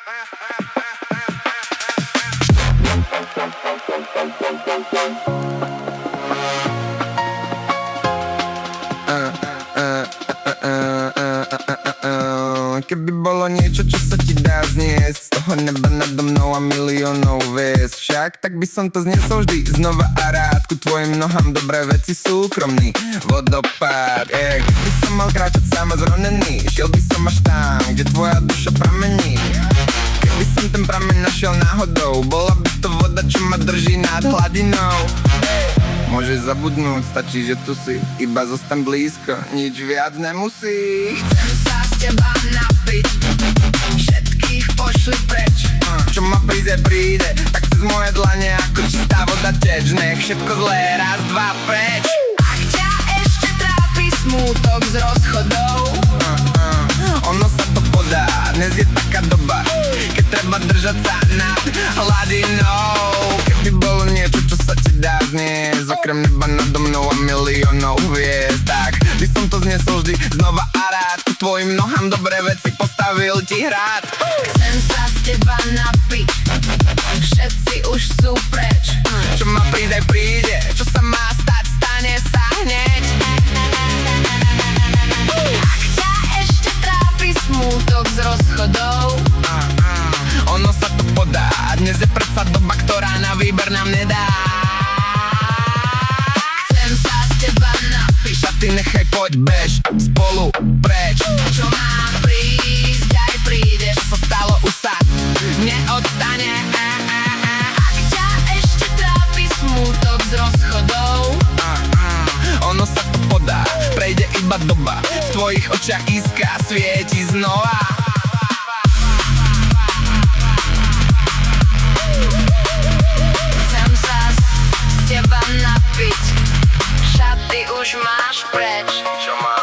Keby bolo niečo, čo sa ti dá zniesť z toho neba nado mnou a miliónov hviezd, však tak by som to zniesol vždy znova a rád. Ku tvojim nohám dobré veci súkromný vodopád. Keby som mal kráčať sám a zronený, šiel by som až tam, kde tvoja duša pramení. Keby som ten prameň našiel náhodou, bola by to voda, čo ma drží nad hladinou. Môžeš zabudnúť, stačí, že tu si, iba zostaň blízko, nič viac nemusí. Chcem sa z teba napiť, všetkých pošli preč. Čo ma príde, tak cez moje dlane ako čistá voda teč. Nech všetko zlé, raz, dva, preč. Ak ťa ešte trápi smútok z rozchodov, Ono sa to podá, dnes je taká doba, keď treba držať sa nad hladinou. Keby bolo niečo, čo sa ti dá zniesť okrem neba nado mnou a miliónov hviezd, tak by som to zniesol vždy znova a rád. Ku tvojim nohám dobré veci postavil ti hrad. chcem sa z teba napiť, všetci už sú preč. Čo ma príde, čo sa má stať, stane sa hneď. Ak ťa ešte trápi smútok z rozchodov, Ono sa to podá, dnes je predsa doba, ktorá na výber nám nedá. chcem sa z teba napiť, Šaty nechaj, poď, bež spolu preč. čo má prísť, aj príde. Čo sa stalo, už sa neodstane. Ak ťa ešte trápi smútok z rozchodov, Ono sa to podá, prejde iba doba, v tvojich očiach iskra svieti znova. chcem sa z teba napiť, šaty už máš preč. Čo má